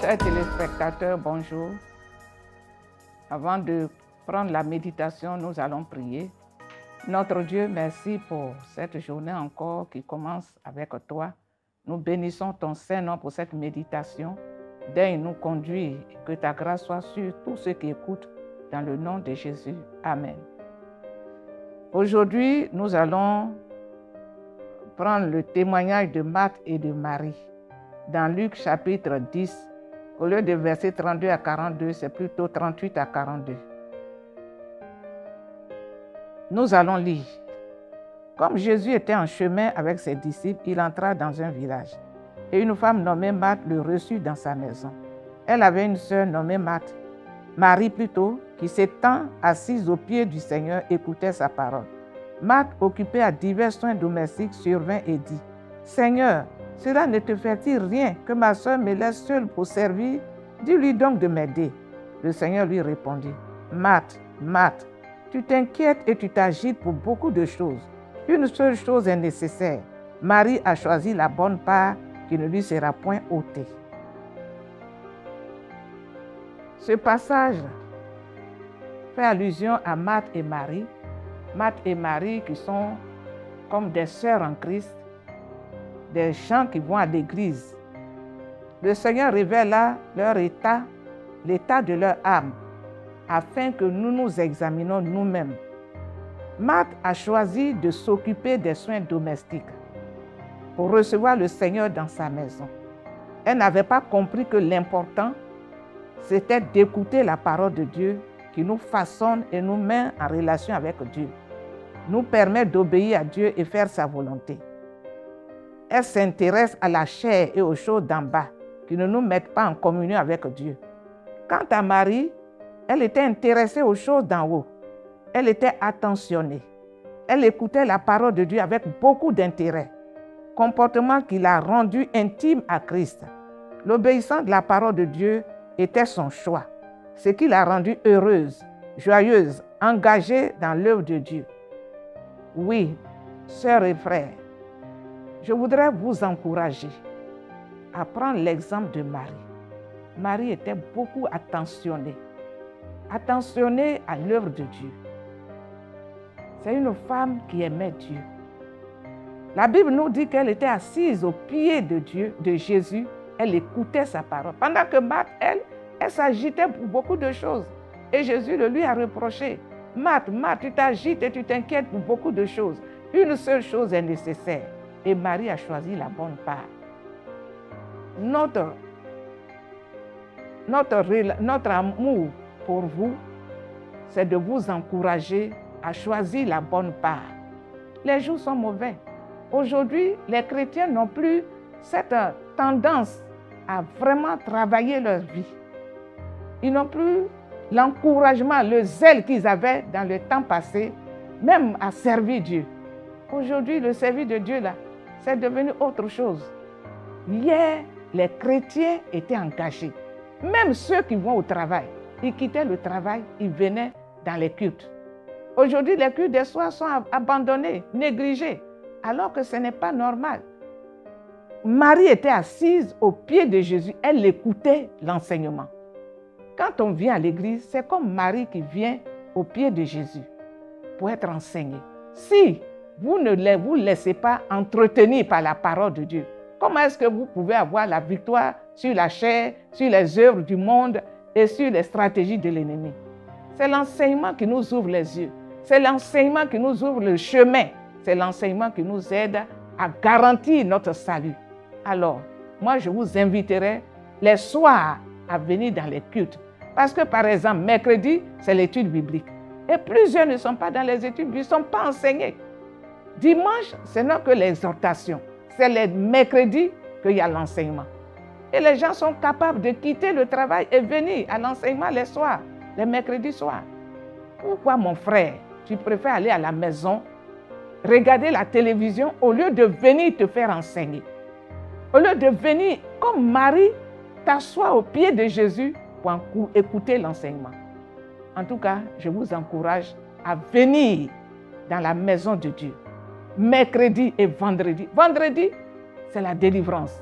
Chers téléspectateurs, bonjour. Avant de prendre la méditation, nous allons prier. Notre Dieu, merci pour cette journée encore qui commence avec toi. Nous bénissons ton Saint-Nom pour cette méditation. Daigne nous conduire et que ta grâce soit sur tous ceux qui écoutent dans le nom de Jésus. Amen. Aujourd'hui, nous allons prendre le témoignage de Marthe et de Marie. Dans Luc chapitre 10, au lieu de versets 32 à 42, c'est plutôt 38 à 42. Nous allons lire. Comme Jésus était en chemin avec ses disciples, il entra dans un village. Et une femme nommée Marthe le reçut dans sa maison. Elle avait une sœur nommée Marie plutôt, qui s'étant assise aux pieds du Seigneur, écoutait sa parole. Marthe, occupée à divers soins domestiques, survint et dit, « Seigneur, cela ne te fait-il rien que ma sœur me laisse seule pour servir? Dis-lui donc de m'aider. » Le Seigneur lui répondit, « Marthe, Marthe, tu t'inquiètes et tu t'agites pour beaucoup de choses. Une seule chose est nécessaire. Marie a choisi la bonne part qui ne lui sera point ôtée. » Ce passage fait allusion à Marthe et Marie. Marthe et Marie qui sont comme des sœurs en Christ, des gens qui vont à l'église. Le Seigneur révèle là leur état, l'état de leur âme, afin que nous nous examinions nous-mêmes. Marthe a choisi de s'occuper des soins domestiques pour recevoir le Seigneur dans sa maison. Elle n'avait pas compris que l'important, c'était d'écouter la parole de Dieu qui nous façonne et nous met en relation avec Dieu, nous permet d'obéir à Dieu et faire sa volonté. Elle s'intéresse à la chair et aux choses d'en bas qui ne nous mettent pas en communion avec Dieu. Quant à Marie, elle était intéressée aux choses d'en haut. Elle était attentionnée. Elle écoutait la parole de Dieu avec beaucoup d'intérêt, comportement qui l'a rendue intime à Christ. L'obéissance de la parole de Dieu était son choix, ce qui l'a rendue heureuse, joyeuse, engagée dans l'œuvre de Dieu. Oui, sœurs et frères, je voudrais vous encourager à prendre l'exemple de Marie. Marie était beaucoup attentionnée à l'œuvre de Dieu. C'est une femme qui aimait Dieu. La Bible nous dit qu'elle était assise aux pieds de Dieu, de Jésus. Elle écoutait sa parole. Pendant que Marthe, elle s'agitait pour beaucoup de choses. Et Jésus le lui a reproché. Marthe, tu t'agites et tu t'inquiètes pour beaucoup de choses. Une seule chose est nécessaire. Et Marie a choisi la bonne part. Notre amour pour vous, c'est de vous encourager à choisir la bonne part. Les jours sont mauvais. Aujourd'hui, les chrétiens n'ont plus cette tendance à vraiment travailler leur vie. Ils n'ont plus l'encouragement, le zèle qu'ils avaient dans le temps passé, même à servir Dieu. Aujourd'hui, le service de Dieu, là, c'est devenu autre chose. Hier, les chrétiens étaient engagés. Même ceux qui vont au travail, ils quittaient le travail, ils venaient dans les cultes. Aujourd'hui, les cultes des soirs sont abandonnés, négligés, alors que ce n'est pas normal. Marie était assise aux pieds de Jésus, elle écoutait l'enseignement. Quand on vient à l'église, c'est comme Marie qui vient aux pieds de Jésus pour être enseignée. Si vous ne vous laissez pas entretenir par la parole de Dieu, comment est-ce que vous pouvez avoir la victoire sur la chair, sur les œuvres du monde et sur les stratégies de l'ennemi? C'est l'enseignement qui nous ouvre les yeux. C'est l'enseignement qui nous ouvre le chemin. C'est l'enseignement qui nous aide à garantir notre salut. Alors, moi, je vous inviterai les soirs à venir dans les cultes. Parce que, par exemple, mercredi, c'est l'étude biblique. Et plusieurs ne sont pas dans les études bibliques, ne sont pas enseignés. Dimanche, ce n'est que l'exhortation. C'est les mercredis qu'il y a l'enseignement. Et les gens sont capables de quitter le travail et venir à l'enseignement les soirs, les mercredis soirs. Pourquoi, mon frère, tu préfères aller à la maison, regarder la télévision, au lieu de venir te faire enseigner? Au lieu de venir, comme Marie, t'asseoir aux pieds de Jésus pour écouter l'enseignement. En tout cas, je vous encourage à venir dans la maison de Dieu. Mercredi et vendredi. Vendredi, c'est la délivrance.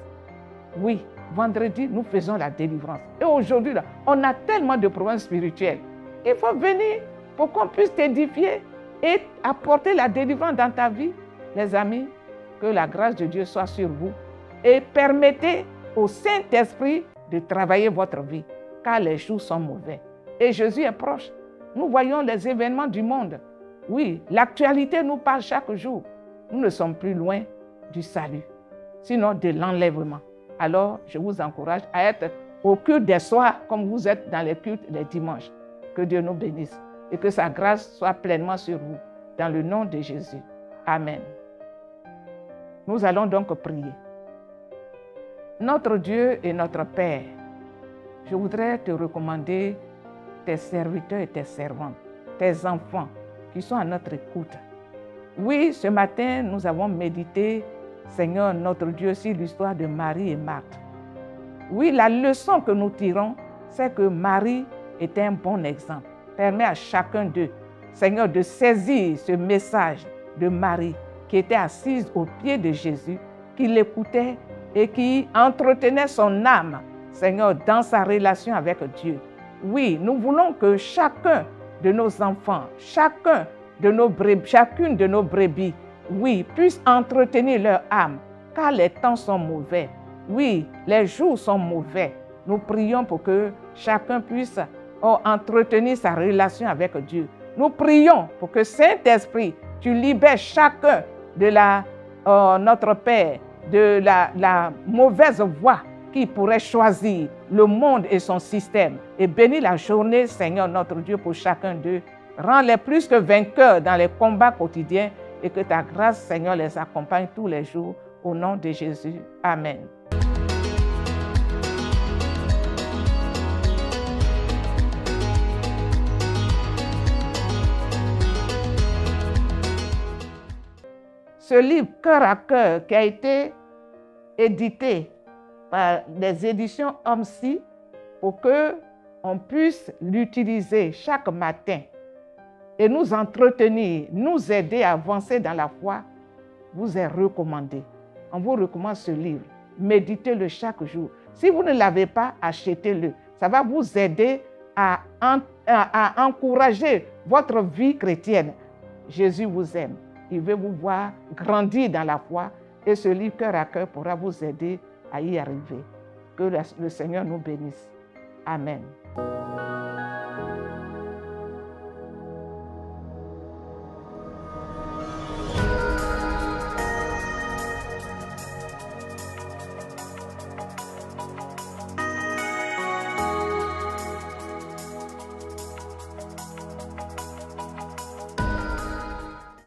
Oui, vendredi, nous faisons la délivrance. Et aujourd'hui, on a tellement de problèmes spirituels. Il faut venir pour qu'on puisse t'édifier et apporter la délivrance dans ta vie. Les amis, que la grâce de Dieu soit sur vous et permettez au Saint-Esprit de travailler votre vie, car les jours sont mauvais. Et Jésus est proche. Nous voyons les événements du monde. Oui, l'actualité nous parle chaque jour. Nous ne sommes plus loin du salut, sinon de l'enlèvement. Alors, je vous encourage à être au culte des soirs comme vous êtes dans les cultes les dimanches. Que Dieu nous bénisse et que sa grâce soit pleinement sur vous. Dans le nom de Jésus. Amen. Nous allons donc prier. Notre Dieu et notre Père, je voudrais te recommander tes serviteurs et tes servantes, tes enfants qui sont à notre écoute. Oui, ce matin, nous avons médité, Seigneur notre Dieu, sur l'histoire de Marie et Marthe. Oui, la leçon que nous tirons, c'est que Marie est un bon exemple. Permet à chacun d'eux, Seigneur, de saisir ce message de Marie qui était assise au pied de Jésus, qui l'écoutait et qui entretenait son âme, Seigneur, dans sa relation avec Dieu. Oui, nous voulons que chacun de nos enfants, chacune de nos brebis, oui, puisse entretenir leur âme, car les temps sont mauvais. Oui, les jours sont mauvais. Nous prions pour que chacun puisse entretenir sa relation avec Dieu. Nous prions pour que Saint-Esprit, tu libères chacun de notre Père, de la mauvaise voie qui pourrait choisir le monde et son système. Et bénis la journée, Seigneur notre Dieu, pour chacun d'eux. Rends-les plus que vainqueurs dans les combats quotidiens et que ta grâce, Seigneur, les accompagne tous les jours. Au nom de Jésus. Amen. Ce livre, Cœur à cœur, qui a été édité par les éditions OMSI pour qu'on puisse l'utiliser chaque matin et nous entretenir, nous aider à avancer dans la foi, vous est recommandé. On vous recommande ce livre. Méditez-le chaque jour. Si vous ne l'avez pas, achetez-le. Ça va vous aider à encourager votre vie chrétienne. Jésus vous aime. Il veut vous voir grandir dans la foi et ce livre Cœur à cœur pourra vous aider à y arriver. Que le Seigneur nous bénisse. Amen.